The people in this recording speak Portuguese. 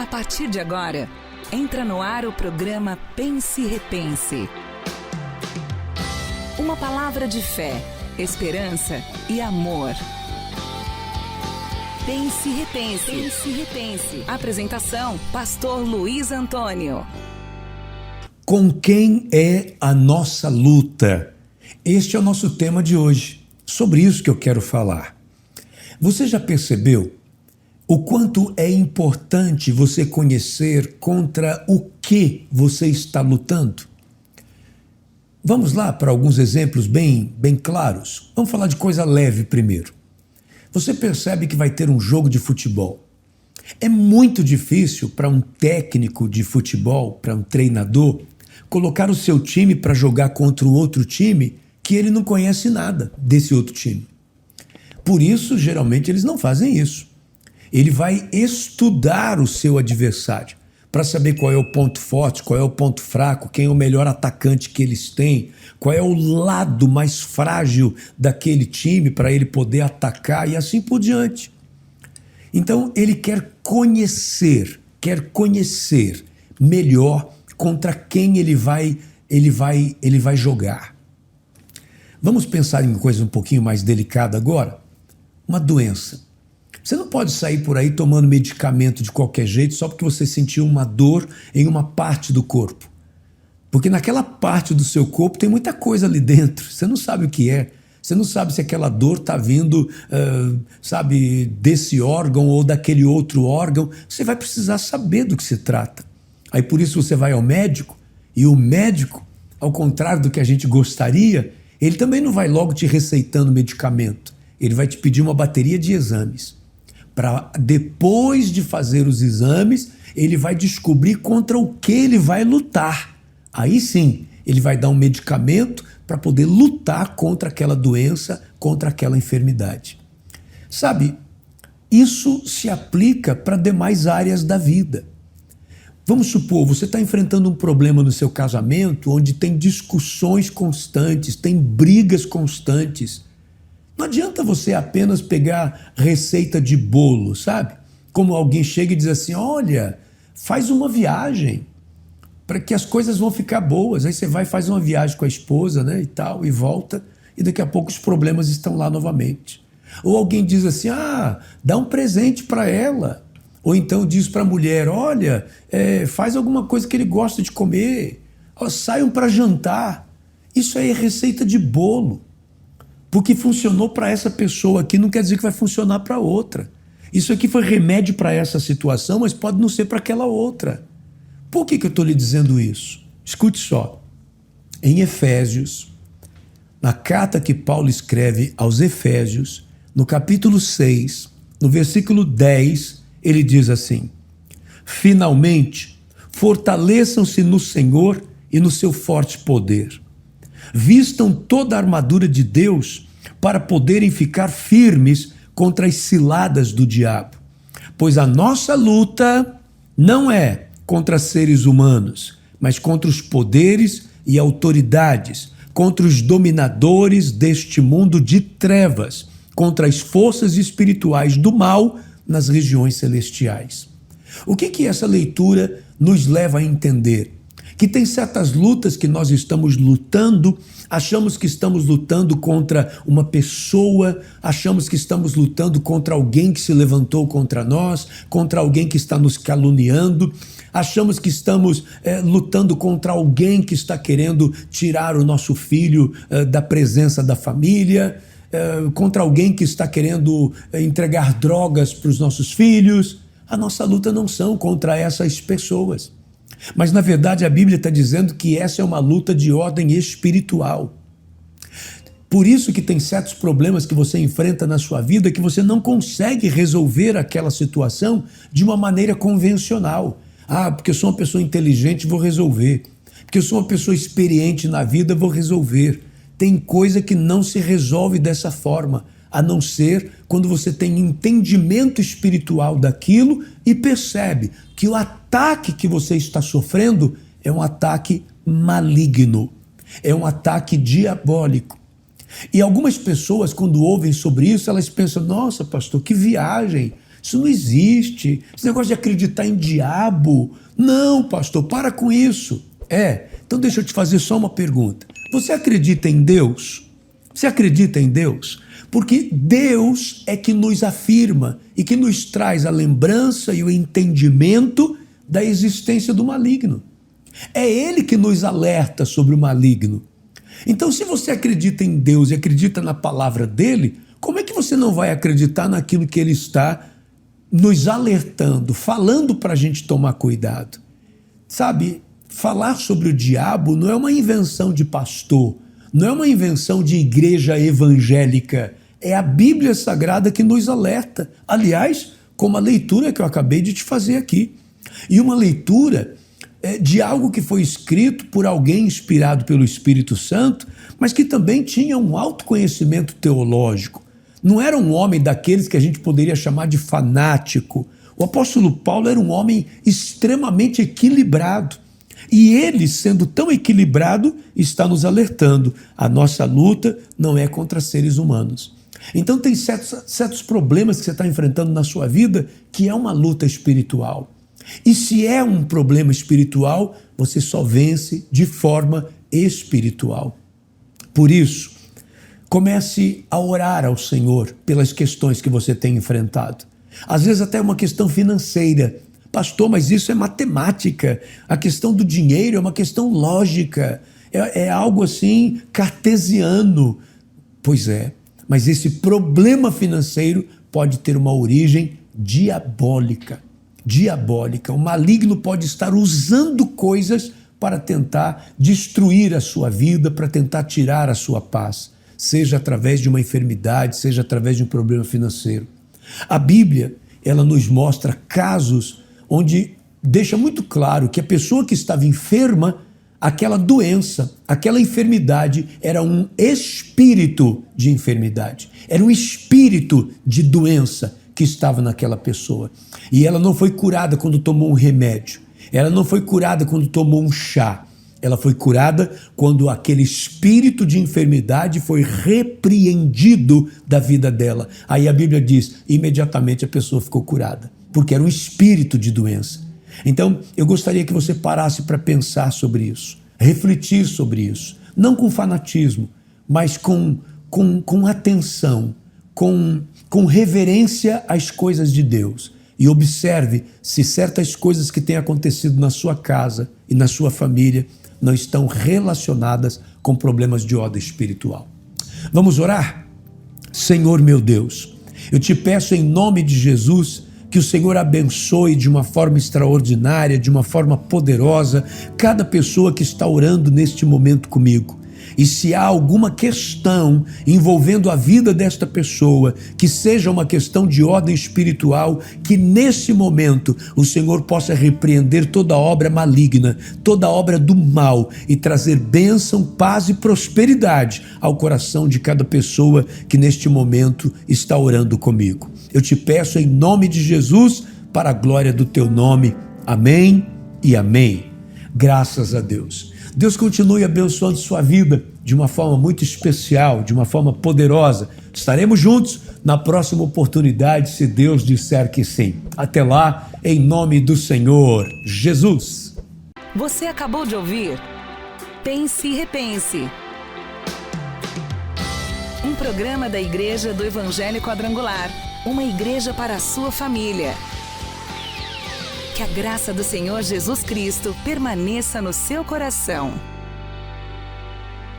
A partir de agora, entra no ar o programa Pense e Repense. Uma palavra de fé, esperança e amor. Pense e Repense. Pense e Repense. Apresentação, Pastor Luiz Antônio. Com quem é a nossa luta? Este é o nosso tema de hoje. Sobre isso que eu quero falar. Você já percebeu o quanto é importante você conhecer contra o que você está lutando? Vamos lá para alguns exemplos bem claros. Vamos falar de coisa leve primeiro. Você percebe que vai ter um jogo de futebol. É muito difícil para um técnico de futebol, para um treinador, colocar o seu time para jogar contra o outro time que ele não conhece nada desse outro time. Por isso, geralmente, eles não fazem isso. Ele vai estudar o seu adversário para saber qual é o ponto forte, qual é o ponto fraco, quem é o melhor atacante que eles têm, qual é o lado mais frágil daquele time para ele poder atacar e assim por diante. Então ele quer conhecer melhor contra quem ele vai jogar. Vamos pensar em coisa um pouquinho mais delicada agora? Uma doença. Você não pode sair por aí tomando medicamento de qualquer jeito só porque você sentiu uma dor em uma parte do corpo. Porque naquela parte do seu corpo tem muita coisa ali dentro. Você não sabe o que é. Você não sabe se aquela dor está vindo, desse órgão ou daquele outro órgão. Você vai precisar saber do que se trata. Aí por isso você vai ao médico e o médico, ao contrário do que a gente gostaria, ele também não vai logo te receitando medicamento. Ele vai te pedir uma bateria de exames. Para depois de fazer os exames, ele vai descobrir contra o que ele vai lutar. Aí sim, ele vai dar um medicamento para poder lutar contra aquela doença, contra aquela enfermidade. Sabe, isso se aplica para demais áreas da vida. Vamos supor, você está enfrentando um problema no seu casamento onde tem discussões constantes, tem brigas constantes. Não adianta você apenas pegar receita de bolo, sabe? Como alguém chega e diz assim, olha, faz uma viagem para que as coisas vão ficar boas. Aí você vai e faz uma viagem com a esposa, né, e tal, e volta, e daqui a pouco os problemas estão lá novamente. Ou alguém diz assim, dá um presente para ela. Ou então diz para a mulher, olha, faz alguma coisa que ele gosta de comer. Saiam para jantar. Isso aí é receita de bolo. Porque funcionou para essa pessoa aqui, não quer dizer que vai funcionar para outra. Isso aqui foi remédio para essa situação, mas pode não ser para aquela outra. Por que eu estou lhe dizendo isso? Escute só. Em Efésios, na carta que Paulo escreve aos Efésios, no capítulo 6, no versículo 10, ele diz assim, finalmente, fortaleçam-se no Senhor e no seu forte poder. Vistam toda a armadura de Deus para poderem ficar firmes contra as ciladas do diabo. Pois a nossa luta não é contra seres humanos, mas contra os poderes e autoridades, contra os dominadores deste mundo de trevas, contra as forças espirituais do mal nas regiões celestiais. O que essa leitura nos leva a entender? Que tem certas lutas que nós estamos lutando, achamos que estamos lutando contra uma pessoa, achamos que estamos lutando contra alguém que se levantou contra nós, contra alguém que está nos caluniando, achamos que estamos lutando contra alguém que está querendo tirar o nosso filho da presença da família, contra alguém que está querendo entregar drogas para os nossos filhos. A nossa luta não são contra essas pessoas. Mas, na verdade, a Bíblia está dizendo que essa é uma luta de ordem espiritual. Por isso que tem certos problemas que você enfrenta na sua vida que você não consegue resolver aquela situação de uma maneira convencional. Porque eu sou uma pessoa inteligente, vou resolver. Porque eu sou uma pessoa experiente na vida, vou resolver. Tem coisa que não se resolve dessa forma, a não ser quando você tem entendimento espiritual daquilo e percebe que o ataque que você está sofrendo é um ataque maligno, é um ataque diabólico. E algumas pessoas, quando ouvem sobre isso, elas pensam, nossa, pastor, que viagem, Isso não existe. Esse negócio de acreditar em diabo. Não, pastor, para com isso. Então deixa eu te fazer só uma pergunta. Você acredita em Deus? Você acredita em Deus? Porque Deus é que nos afirma e que nos traz a lembrança e o entendimento da existência do maligno. É Ele que nos alerta sobre o maligno. Então, se você acredita em Deus e acredita na palavra dele, como é que você não vai acreditar naquilo que ele está nos alertando, falando para a gente tomar cuidado? Sabe, falar sobre o diabo não é uma invenção de pastor, não é uma invenção de igreja evangélica, é a Bíblia Sagrada que nos alerta. Aliás, como a leitura que eu acabei de te fazer aqui. E uma leitura de algo que foi escrito por alguém inspirado pelo Espírito Santo, mas que também tinha um alto conhecimento teológico. Não era um homem daqueles que a gente poderia chamar de fanático. O apóstolo Paulo era um homem extremamente equilibrado. E ele, sendo tão equilibrado, está nos alertando. A nossa luta não é contra seres humanos. Então tem certos problemas que você está enfrentando na sua vida que é uma luta espiritual. E se é um problema espiritual, você só vence de forma espiritual. Por isso, comece a orar ao Senhor pelas questões que você tem enfrentado. Às vezes até uma questão financeira. Pastor, mas isso é matemática. A questão do dinheiro é uma questão lógica. É algo assim cartesiano. Pois é, mas esse problema financeiro pode ter uma origem diabólica. O maligno pode estar usando coisas para tentar destruir a sua vida, para tentar tirar a sua paz, seja através de uma enfermidade, seja através de um problema financeiro. A Bíblia, ela nos mostra casos onde deixa muito claro que a pessoa que estava enferma, aquela doença, aquela enfermidade era um espírito de enfermidade, era um espírito de doença que estava naquela pessoa. E ela não foi curada quando tomou um remédio, ela não foi curada quando tomou um chá, ela foi curada quando aquele espírito de enfermidade foi repreendido da vida dela. Aí a Bíblia diz, imediatamente a pessoa ficou curada, porque era um espírito de doença. Então, eu gostaria que você parasse para pensar sobre isso, refletir sobre isso, não com fanatismo, mas com atenção, com reverência às coisas de Deus. E observe se certas coisas que têm acontecido na sua casa e na sua família não estão relacionadas com problemas de ordem espiritual. Vamos orar? Senhor meu Deus, eu te peço em nome de Jesus que o Senhor abençoe de uma forma extraordinária, de uma forma poderosa, cada pessoa que está orando neste momento comigo. E se há alguma questão envolvendo a vida desta pessoa, que seja uma questão de ordem espiritual, que nesse momento o Senhor possa repreender toda obra maligna, toda obra do mal e trazer bênção, paz e prosperidade ao coração de cada pessoa que neste momento está orando comigo. Eu te peço em nome de Jesus, para a glória do teu nome. Amém e amém. Graças a Deus. Deus continue abençoando sua vida de uma forma muito especial, de uma forma poderosa. Estaremos juntos na próxima oportunidade, se Deus disser que sim. Até lá, em nome do Senhor Jesus. Você acabou de ouvir Pense e Repense, um programa da Igreja do Evangelho Quadrangular, uma igreja para a sua família. Que a graça do Senhor Jesus Cristo permaneça no seu coração.